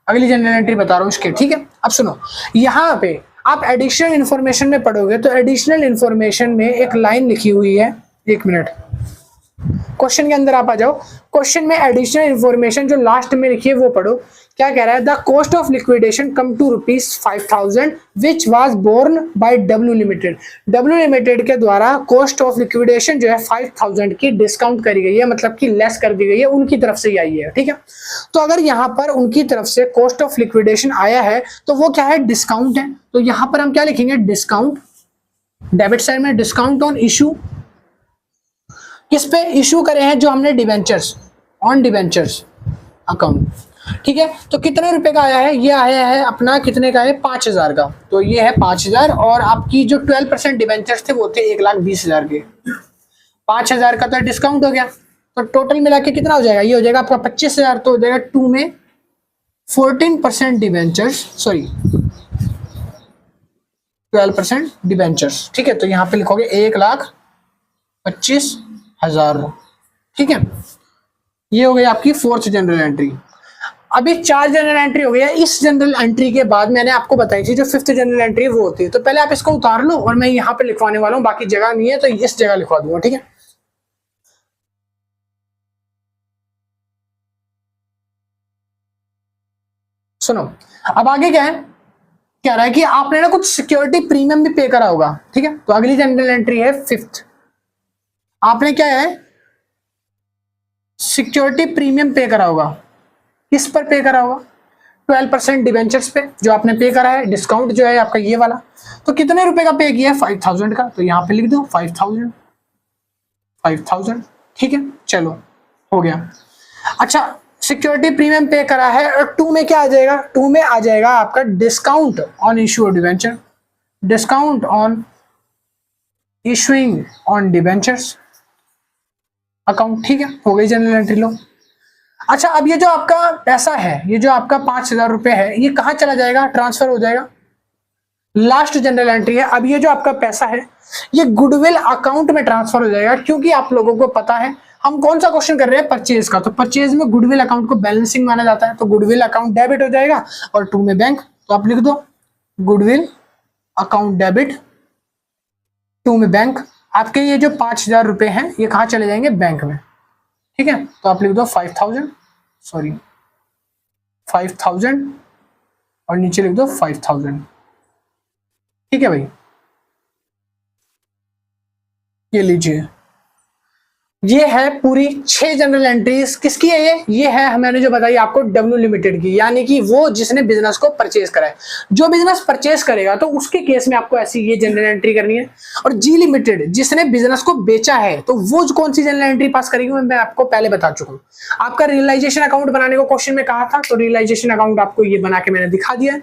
अगली जनरल एंट्री बता रहा हूं इसके, ठीक है। अब सुनो, यहां पे आप एडिशनल इंफॉर्मेशन में पढ़ोगे तो एडिशनल इंफॉर्मेशन में एक लाइन लिखी हुई है, एक मिनट, क्वेश्चन के अंदर आप आ जाओ। क्वेश्चन में एडिशनल इंफॉर्मेशन जो लास्ट में लिखी है वो पढ़ो। क्या कह रहा है? The cost of liquidation come to ₹5,000 which was borne by W limited. W limited के द्वारा कॉस्ट ऑफ लिक्विडेशन जो है 5,000 की डिस्काउंट करी गई है, मतलब कि लेस कर दी गई है, उनकी तरफ से ही आई है, ठीक है। तो अगर यहाँ पर उनकी तरफ से कॉस्ट ऑफ लिक्विडेशन आया है तो वो क्या है? डिस्काउंट है। तो यहाँ पर हम क्या लिखेंगे? डिस्काउंट, डेबिट साइड में डिस्काउंट ऑन इशू, किस पे इशू करे हैं? जो हमने डिबेंचर्स, ऑन डिबेंचर्स अकाउंट, ठीक है। तो कितने रुपए का आया है? ये आया है अपना, कितने का है? 5,000 का। तो ये है 5,000, और आपकी जो 12% डिबेंचर्स थे वो थे 1,20,000 के। 5,000 का तो डिस्काउंट हो गया, तो टोटल मिला के कितना हो जाएगा? ये हो जाएगा आपका 25,000। तो हो जाएगा 2 में 14% डिबेंचर्स, सॉरी 12% डिबेंचर्स, ठीक है। तो यहाँ पे लिखोगे 1,25,000, ठीक है। ये हो गई आपकी 4th जनरल एंट्री। अभी 4 जनरल एंट्री हो गया। इस जनरल एंट्री के बाद मैंने आपको बताई थी जो 5th जनरल एंट्री वो होती है। तो पहले आप इसको उतार लो, और मैं यहाँ पे लिखवाने वाला हूँ, बाकी जगह नहीं है तो इस जगह लिखवा दूंगा, ठीक है। सुनो, अब आगे क्या है? कह रहा है कि आपने ना कुछ सिक्योरिटी प्रीमियम भी पे करा होगा, ठीक है। तो अगली जनरल एंट्री है 5th। आपने क्या है? सिक्योरिटी प्रीमियम पे करा होगा। किस पर पे करा होगा? 12% डिबेंचर्स पे, जो आपने पे करा है। डिस्काउंट जो है आपका ये वाला, तो कितने रुपए का पे किया है? 5,000 का। तो यहाँ पे लिख दो 5,000, 5,000, ठीक है। चलो हो गया। अच्छा, सिक्योरिटी प्रीमियम पे करा है, और 2 में क्या आ जाएगा? 2 में आ जाएगा आपका discount on issue debenture, discount on issuing on debentures account, ठीक है। हो गई जनरल एंट्री लो। अच्छा, अब ये जो आपका पैसा है, ये जो आपका 5,000 रुपए है, ये कहाँ चला जाएगा? ट्रांसफर हो जाएगा। लास्ट जनरल एंट्री है। अब ये जो आपका पैसा है ये गुडविल अकाउंट में ट्रांसफर हो जाएगा, क्योंकि आप लोगों को पता है हम कौन सा क्वेश्चन कर रहे हैं, परचेज का। तो परचेज में गुडविल अकाउंट को बैलेंसिंग माना जाता है, तो गुडविल अकाउंट डेबिट हो जाएगा और टू में बैंक। तो आप लिख दो गुडविल अकाउंट डेबिट, टू में बैंक। आपके ये जो 5,000 रुपए हैं ये कहाँ चले जाएंगे? बैंक में। ठीक है, तो आप लिख दो 5,000 और नीचे लिख दो 5,000। ठीक है भाई, ये लीजिए, ये है पूरी 6 जनरल एंट्रीज। किसकी है ये है मैंने जो बताई आपको डब्ल्यू लिमिटेड की, यानी कि वो जिसने बिजनेस को परचेज करा है। जो बिजनेस परचेज करेगा तो उसके केस में आपको ऐसी ये जनरल एंट्री करनी है। और जी लिमिटेड जिसने बिजनेस को बेचा है, तो वो कौन सी जनरल एंट्री पास करेगी मैं आपको पहले बता चुका हूँ। आपका रियलाइजेशन अकाउंट बनाने को क्वेश्चन में कहा था, तो रियलाइजेशन अकाउंट आपको ये बना के मैंने दिखा दिया है।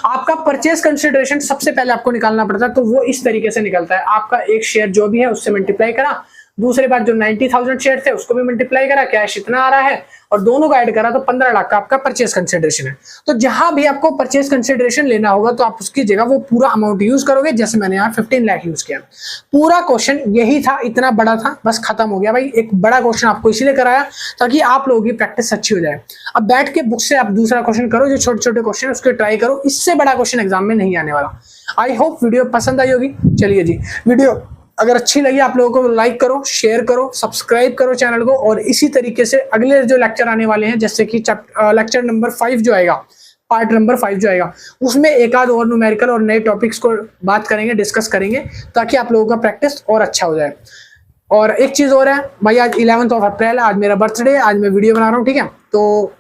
आपका परचेज कंसिडरेशन सबसे पहले आपको निकालना पड़ता है, तो वो इस तरीके से निकलता है। आपका एक शेयर जो भी है उससे मल्टीप्लाई करा, दूसरे बात जो 90,000 शेयर थे उसको भी मल्टीप्लाई करा, कैश इतना आ रहा है, और दोनों का ऐड करा तो 15 लाख का आपका परचेज कंसिडरेशन है। तो जहां भी आपको परचेज कंसिडरेशन लेना होगा तो आप उसकी जगह वो पूरा अमाउंट यूज करोगे। जैसे मैंने यहाँ 15 लाख यूज किया। पूरा क्वेश्चन यही था, इतना बड़ा था, बस खत्म हो गया भाई। एक बड़ा क्वेश्चन आपको इसीलिए कराया ताकि आप लोगों की प्रैक्टिस अच्छी हो जाए। अब बैठ के बुक से आप दूसरा क्वेश्चन करो, जो छोटे छोटे क्वेश्चन उसके ट्राई करो, इससे बड़ा क्वेश्चन एग्जाम में नहीं आने वाला। आई होप वीडियो पसंद आई होगी। चलिए जी, वीडियो अगर अच्छी लगी आप लोगों को लाइक करो, शेयर करो, सब्सक्राइब करो चैनल को। और इसी तरीके से अगले जो लेक्चर आने वाले हैं, जैसे कि लेक्चर नंबर 5 जो आएगा, पार्ट नंबर 5 जो आएगा, उसमें एक आध और न्यूमेरिकल और नए टॉपिक्स को बात करेंगे, डिस्कस करेंगे, ताकि आप लोगों का प्रैक्टिस और अच्छा हो जाए। और एक चीज और है भाई, आज 11 अप्रैल है, आज मेरा बर्थडे है, आज मैं वीडियो बना रहा हूँ। ठीक है, तो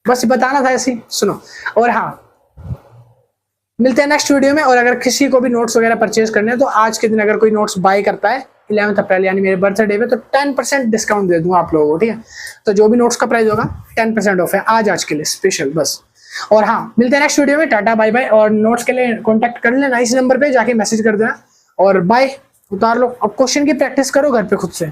बस बताना था ऐसे ही, सुनो। और हाँ, मिलते हैं नेक्स्ट वीडियो में। और अगर किसी को भी नोट्स वगैरह परचेज करने हैं तो आज के दिन अगर कोई नोट्स बाय करता है 11 अप्रैल यानी मेरे बर्थडे पे, तो 10% डिस्काउंट दे दूंगा आप लोगों को। ठीक है, तो जो भी नोट्स का प्राइस होगा 10% ऑफ है आज के लिए स्पेशल, बस। और हाँ, मिलते हैं नेक्स्ट वीडियो में। Ta-ta bye bye. और नोट्स के लिए कॉन्टैक्ट कर लेना, इस नंबर पे जाके मैसेज कर देना। और बाय, उतार लो। अब क्वेश्चन की प्रैक्टिस करो घर पे खुद से।